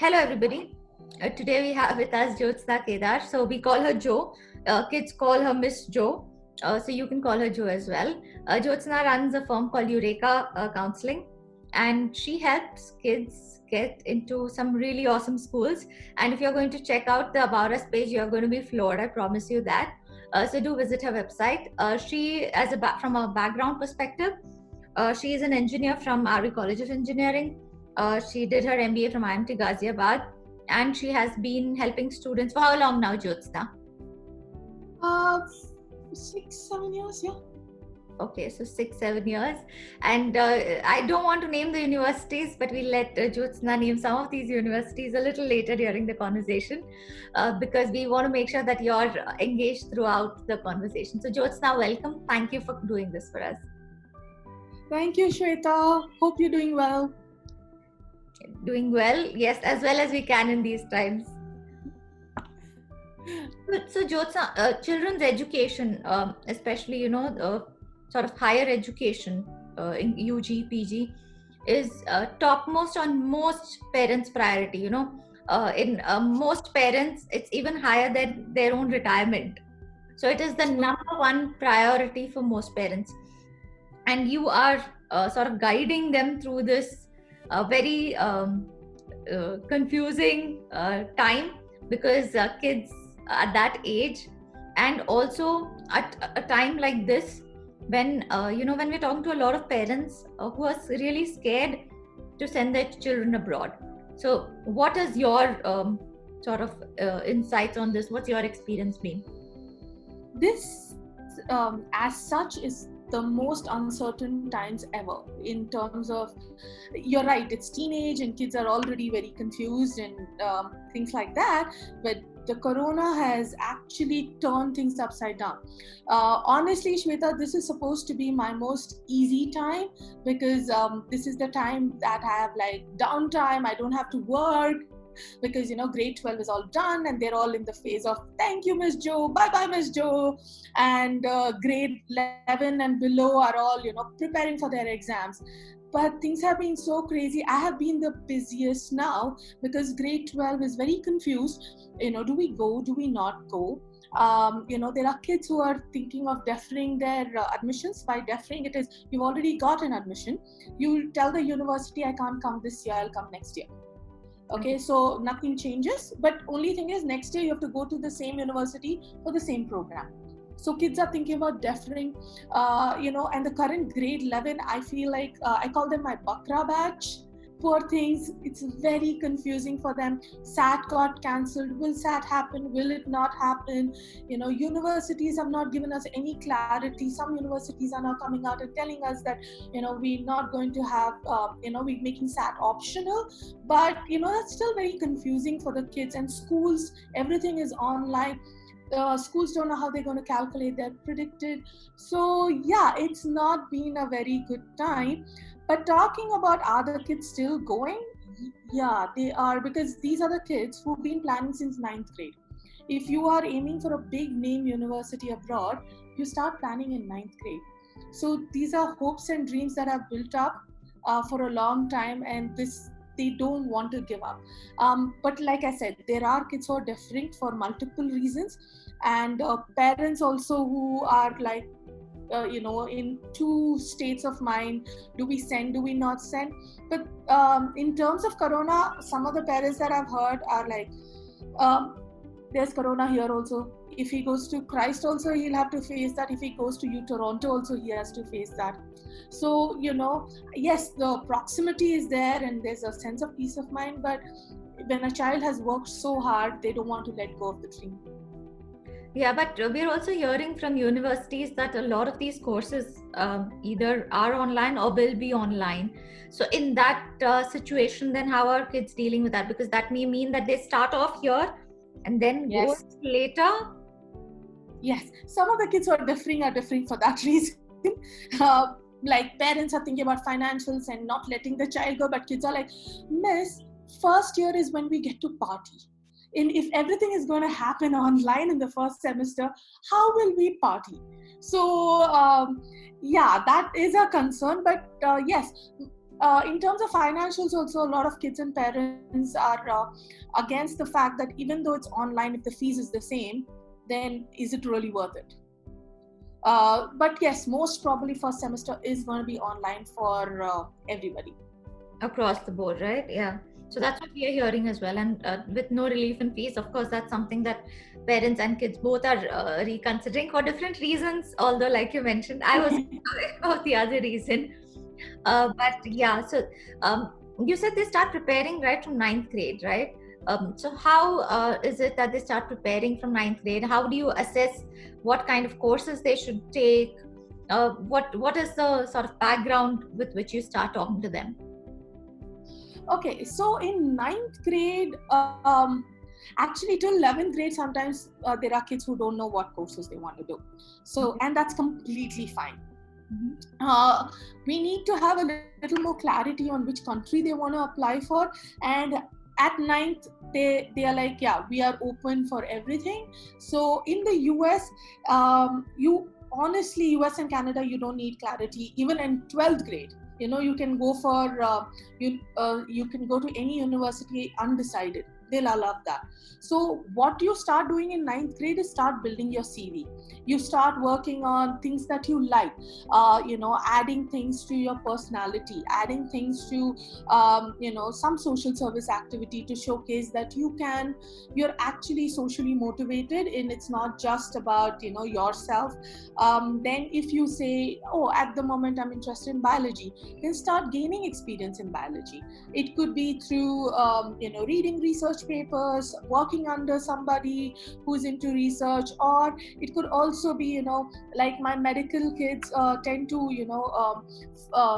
Hello, everybody. Today we have with us Jyotsna Kedar. So we call her Jo. Kids call her Miss Jo. So you can call her Jo as well. Jyotsna runs a firm called Eureka Counseling, and she helps kids get into some really awesome schools. And if you're going to check out the About Us page, you're going to be floored. I promise you that. So do visit her website. From a background perspective, she is an engineer from RV College of Engineering. She did her MBA from IMT Ghaziabad, and she has been helping students for how long now, Jyotsna? 6-7 years, yeah. Okay, so 6-7 years. And I don't want to name the universities, but we'll let Jyotsna name some of these universities a little later during the conversation because we want to make sure that you're engaged throughout the conversation. So Jyotsna, welcome. Thank you for doing this for us. Thank you, Shweta. Hope you're doing well. Doing well, yes, as well as we can in these times. So Jyotsna, children's education, especially, sort of higher education in UG, PG, is topmost on most parents' priority. In most parents, it's even higher than their own retirement. So it is the number one priority for most parents. And you are sort of guiding them through this very confusing time because kids at that age, and also at a time like this when when we're talking to a lot of parents who are really scared to send their children abroad. So what is your sort of insights on this? What's your experience been? This as such is the most uncertain times ever in terms of, you're right, it's teenage and kids are already very confused and things like that, but the corona has actually turned things upside down. Honestly, Shweta, this is supposed to be my most easy time because this is the time that I have like downtime. I don't have to work because grade 12 is all done and they're all in the phase of thank you Miss Jo, bye bye Miss Jo, and grade 11 and below are all preparing for their exams. But things have been so crazy. I have been the busiest now because grade 12 is very confused. Do we go, do we not go? There are kids who are thinking of deferring their admissions. By deferring, it is you've already got an admission, you tell the university I can't come this year, I'll come next year. Okay, so nothing changes, but only thing is next year you have to go to the same university for the same program. So kids are thinking about deferring, and the current grade 11, I feel like I call them my Bakra batch. Poor things, it's very confusing for them. SAT got cancelled. Will SAT happen? Will it not happen? Universities have not given us any clarity. Some universities are now coming out and telling us that, we're not going to have, we're making SAT optional. But, that's still very confusing for the kids. And schools, everything is online. Schools don't know how they're going to calculate their predicted. So, yeah, it's not been a very good time. But talking about, are the kids still going? Yeah, they are, because these are the kids who've been planning since 9th grade. If you are aiming for a big name university abroad, you start planning in 9th grade. So these are hopes and dreams that have built up for a long time, and they don't want to give up. But like I said, there are kids who are deferring for multiple reasons, and parents also who are like, in two states of mind. Do we send, do we not send? But in terms of corona, some of the parents that I've heard are like, there's corona here also. If he goes to Christ also, he'll have to face that. If he goes to Toronto also, he has to face that. So, yes, the proximity is there and there's a sense of peace of mind, but when a child has worked so hard, they don't want to let go of the dream. Yeah, but we're also hearing from universities that a lot of these courses either are online or will be online. So in that situation, then how are kids dealing with that? Because that may mean that they start off here and then go later. Yes, some of the kids who are differing for that reason. Like parents are thinking about financials and not letting the child go, but kids are like, Miss, first year is when we get to party. And if everything is going to happen online in the first semester, how will we party? So, yeah, that is a concern. But yes, In terms of financials, also a lot of kids and parents are against the fact that even though it's online, if the fees is the same, then is it really worth it? But yes, most probably first semester is going to be online for everybody. Across the board, right? Yeah. So that's what we are hearing as well. And with no relief in fees, of course, that's something that parents and kids both are reconsidering for different reasons. Although, like you mentioned, I was about the other reason. But yeah, so you said they start preparing right from ninth grade, right? So how is it that they start preparing from ninth grade? How do you assess what kind of courses they should take? What is the sort of background with which you start talking to them? Okay, so in ninth grade, actually till 11th grade, sometimes there are kids who don't know what courses they want to do. So, and that's completely fine. We need to have a little more clarity on which country they want to apply for. And at ninth, they are like, yeah, we are open for everything. So in the US, honestly, US and Canada, you don't need clarity. Even in 12th grade, you can go for you can go to any university undecided. They'll allow that. So what you start doing in ninth grade is start building your CV. You start working on things that you like, adding things to your personality, adding things to some social service activity to showcase that you're actually socially motivated, and it's not just about yourself. Then if you say, oh, at the moment I'm interested in biology, then start gaining experience in biology. It could be through reading research papers, working under somebody who's into research, or it could also be like my medical kids tend to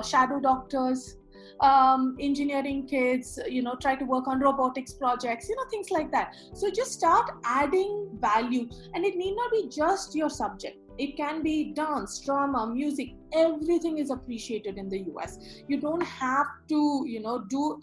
shadow doctors. Engineering kids try to work on robotics projects, things like that. So just start adding value, and it need not be just your subject. It can be dance, drama, music. Everything is appreciated in the US. You don't have to do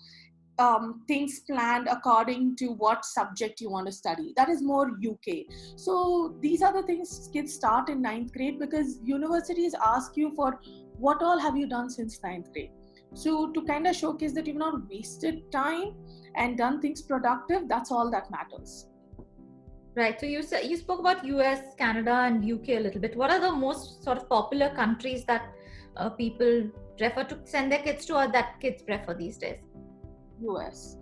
things planned according to what subject you want to study. That is more UK. So these are the things kids start in ninth grade, because universities ask you for what all have you done since ninth grade. So to kind of showcase that you've not wasted time and done things productive, that's all that matters. Right. So you spoke about US, Canada, and UK a little bit. What are the most sort of popular countries that people prefer to send their kids to, or that kids prefer these days? US,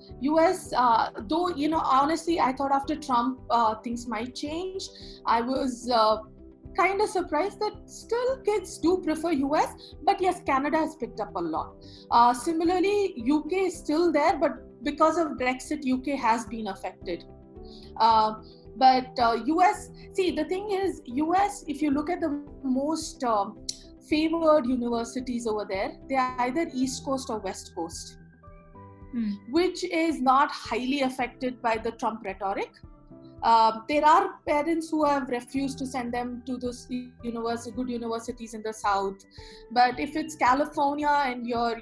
though, honestly, I thought after Trump, things might change. I was kind of surprised that still kids do prefer US, but yes, Canada has picked up a lot. Similarly, UK is still there, but because of Brexit, UK has been affected. But US, see, the thing is, US, if you look at the most favored universities over there, they are either East Coast or West Coast. Which is not highly affected by the Trump rhetoric. There are parents who have refused to send them to those good universities in the South. But if it's California and your,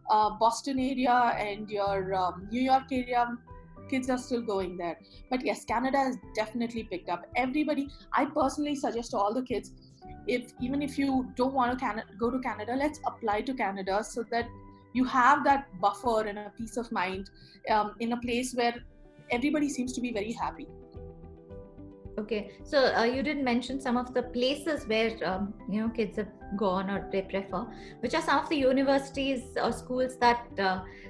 Boston area and your New York area, kids are still going there. But yes, Canada has definitely picked up. Everybody, I personally suggest to all the kids, even if you don't want to go to Canada, let's apply to Canada, so that you have that buffer and a peace of mind in a place where everybody seems to be very happy. Okay, so you did mention some of the places where kids have gone or they prefer. Which are some of the universities or schools that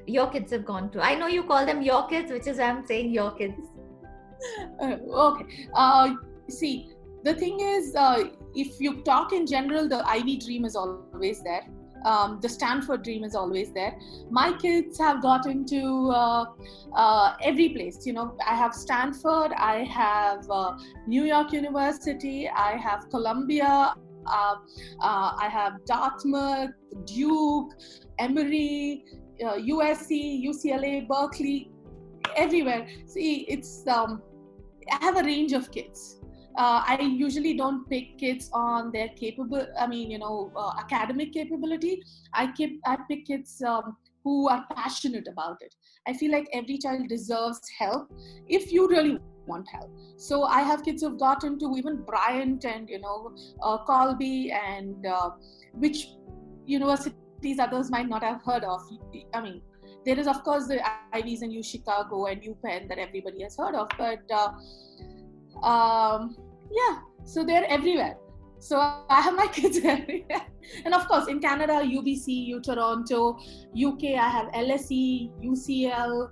your kids have gone to? I know you call them your kids, which is why I'm saying your kids. Okay. See, the thing is, if you talk in general, the Ivy dream is always there. The Stanford dream is always there. My kids have gotten to every place. I have Stanford, I have New York University, I have Columbia, I have Dartmouth, Duke, Emory, USC, UCLA, Berkeley, everywhere. See, it's I have a range of kids. I usually don't pick kids on their academic capability. I pick kids who are passionate about it. I feel like every child deserves help if you really want help. So I have kids who've gotten to even Bryant and Colby and which university universities others might not have heard of. I mean, there is of course the Ivies in Chicago and UPenn that everybody has heard of, but yeah, so they're everywhere. So I have my kids everywhere. And of course, in Canada, UBC, U Toronto, UK, I have LSE, UCL,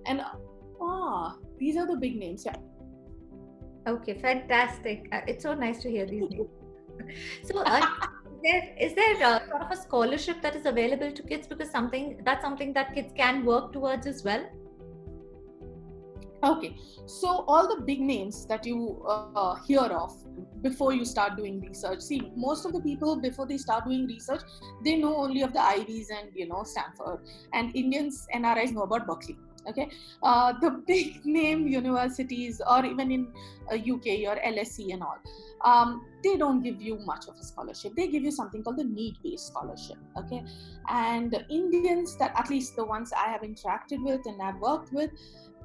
and these are the big names. Yeah. Okay, fantastic. It's so nice to hear these names. So, is there sort of a scholarship that is available to kids, because that's something that kids can work towards as well? Okay, so all the big names that you hear of before you start doing research. See, most of the people before they start doing research, they know only of the Ivies and Stanford. And Indians, NRIs know about Berkeley. Okay, the big name universities, or even in UK or LSE and all, they don't give you much of a scholarship. They give you something called the need-based scholarship. Okay, and the Indians, that at least the ones I have interacted with and I've worked with,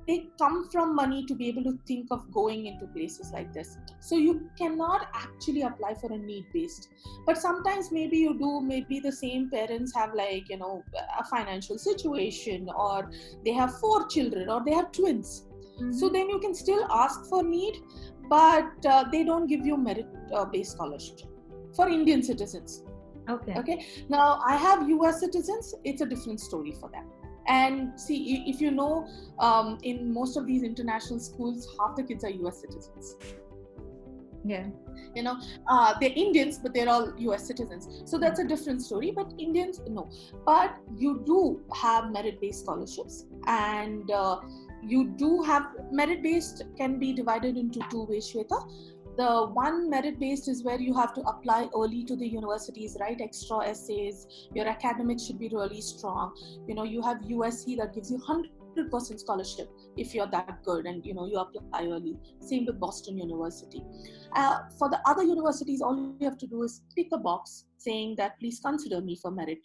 they come from money to be able to think of going into places like this. So you cannot actually apply for a need-based. But sometimes maybe you do, maybe the same parents have a financial situation, or they have 4 children, or they have twins. Mm-hmm. So then you can still ask for need, but they don't give you merit-based scholarship for Indian citizens. Okay. Now I have US citizens, it's a different story for them. And see, if you know, in most of these international schools, half the kids are US citizens. Yeah. They're Indians, but they're all US citizens. So that's a different story. But Indians, no. But you do have merit-based scholarships, and you do have merit-based can be divided into 2 ways, Shweta. The one merit-based is where you have to apply early to the universities, write extra essays. Your academics should be really strong. You have USC that gives you 100% scholarship if you're that good, and you apply early. Same with Boston University. For the other universities, all you have to do is tick a box saying that please consider me for merit.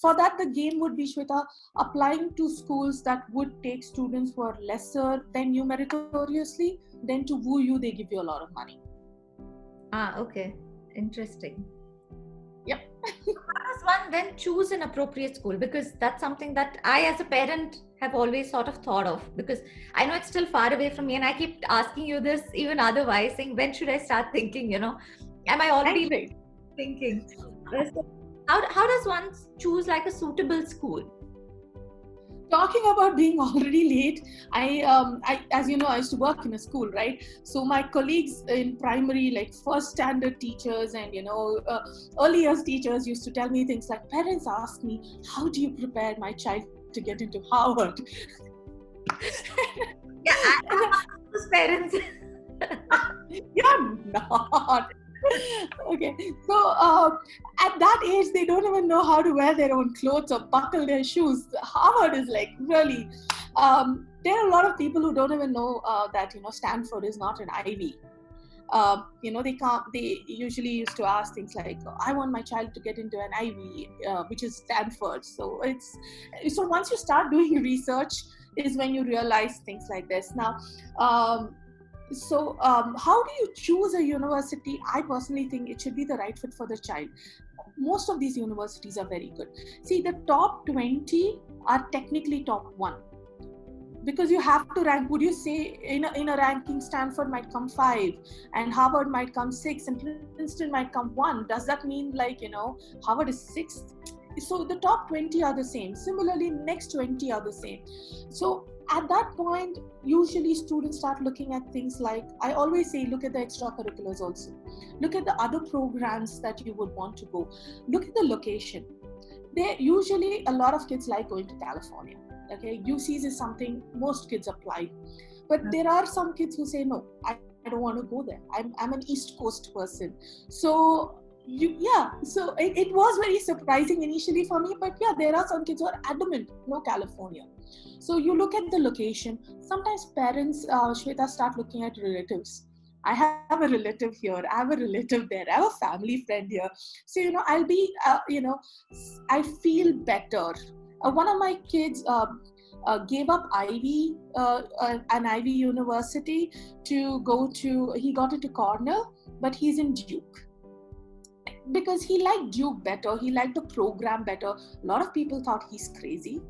For that, the game would be, Shweta, applying to schools that would take students who are lesser than you meritoriously. Then to woo you, they give you a lot of money. Okay. Interesting. Yep. How does one then choose an appropriate school? Because that's something that I, as a parent, have always sort of thought of, because I know it's still far away from me, and I keep asking you this even otherwise, saying, when should I start thinking, am I already thinking? So how does one choose like a suitable school? Talking about being already late, I as you know, I used to work in a school, right? So my colleagues in primary, like first standard teachers and early years teachers, used to tell me things like, parents ask me, how do you prepare my child to get into Harvard? Yeah, I'm not those parents. You're not. Okay, so at that age, they don't even know how to wear their own clothes or buckle their shoes. Harvard is like really. There are a lot of people who don't even know that Stanford is not an Ivy. They can't. They usually used to ask things like, "I want my child to get into an Ivy, which is Stanford." So once you start doing research, is when you realize things like this. Now. So how do you choose a university? I personally think it should be the right fit for the child. Most of these universities are very good. See, the top 20 are technically top 1. Because you have to rank. Would you say in a ranking, Stanford might come 5 and Harvard might come 6 and Princeton might come 1? Does that mean Harvard is 6th? So the top 20 are the same. Similarly, next 20 are the same. So at that point, usually students start looking at things like, I always say, look at the extracurriculars also. Look at the other programs that you would want to go. Look at the location. Usually a lot of kids like going to California. Okay, UCs is something most kids apply. But there are some kids who say, no, I don't want to go there. I'm an East Coast person. So so it was very surprising initially for me, but there are some kids who are adamant, no California. So you look at the location. Sometimes parents, Shweta, start looking at relatives. I have a relative here, I have a relative there, I have a family friend here. So, I'll be, I feel better. One of my kids gave up an Ivy university to go to, he got into Cornell, but he's in Duke. because he liked Duke better, he liked the program better. A lot of people thought he's crazy.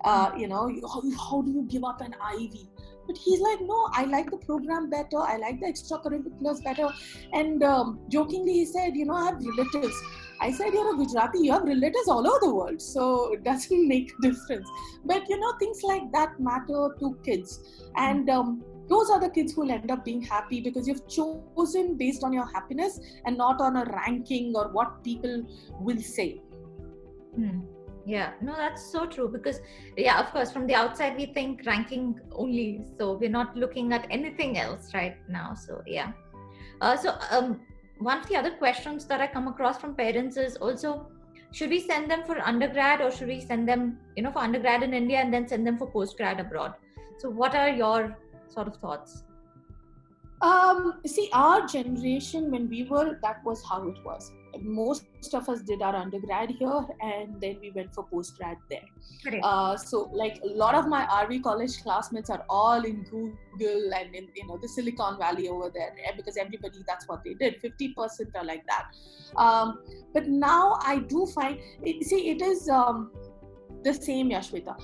How do you give up an Ivy? But he's like, no, I like the program better, I like the extracurriculars better. And jokingly he said, I have relatives. I said, you're a Gujarati, you have relatives all over the world, so it doesn't make a difference. But things like that matter to kids. And those are the kids who will end up being happy, because you've chosen based on your happiness and not on a ranking or what people will say. Yeah, no, that's so true, because of course, from the outside we think ranking only, so we're not looking at anything else right now. So one of the other questions that I come across from parents is also, should we send them for undergrad, or should we send them for undergrad in India and then send them for postgrad abroad? So what are your sort of thoughts? See, our generation, when we were, that was how it was. Most of us did our undergrad here, and then we went for postgrad there. So like a lot of my RV college classmates are all in Google and in the Silicon Valley over there, because everybody, that's what they did. 50% are like that. But now I do find it is the same, Yashvita.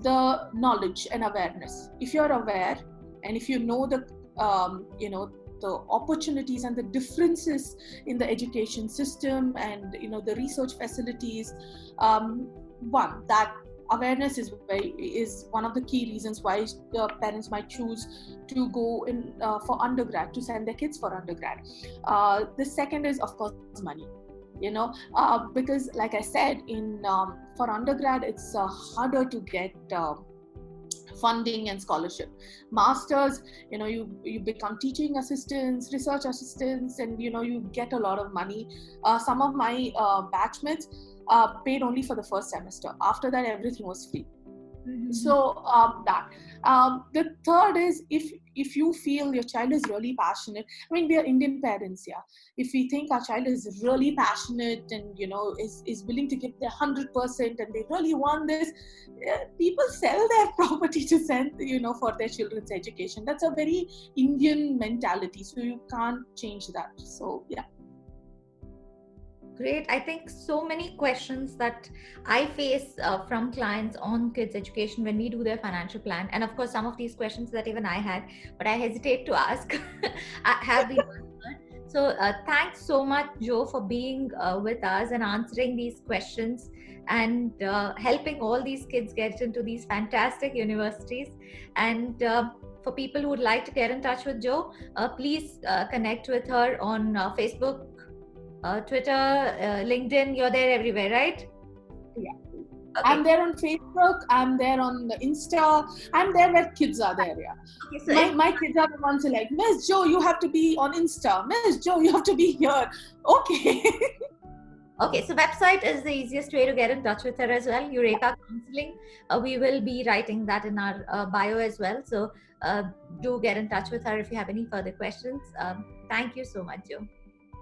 The knowledge and awareness. If you're aware and if you know the the opportunities and the differences in the education system and the research facilities, that awareness is one of the key reasons why the parents might choose to go in for undergrad, to send their kids for undergrad. The second is, of course, money. Because like I said, for undergrad it's harder to get funding and scholarship. Masters, you become teaching assistants, research assistants, and you get a lot of money. Some of my batchmates paid only for the first semester. After that, everything was free. So the third is, if you feel your child is really passionate. I mean, we are Indian parents, yeah. If we think our child is really passionate and is willing to give their 100% and they really want this, people sell their property to send for their children's education. That's a very Indian mentality, so you can't change that. So yeah. Great. I think so many questions that I face from clients on kids' education when we do their financial plan. And of course, some of these questions that even I had, but I hesitate to ask, have been answered. So thanks so much, Jo, for being with us and answering these questions and helping all these kids get into these fantastic universities. And for people who would like to get in touch with Jo, please connect with her on Facebook, Twitter, LinkedIn. You're there everywhere, right? Yeah. Okay. I'm there on Facebook, I'm there on the Insta, I'm there where kids are there, yeah. Okay, so my kids are the ones who are like, Miss Jo, you have to be on Insta. Miss Jo, you have to be here. Okay. Okay, so website is the easiest way to get in touch with her as well, Eureka Counseling. We will be writing that in our bio as well. So do get in touch with her if you have any further questions. Thank you so much, Jo.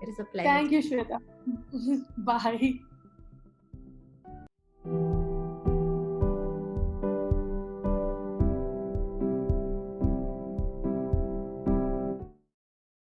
It is a pleasure. Thank you, Shweta. Bye.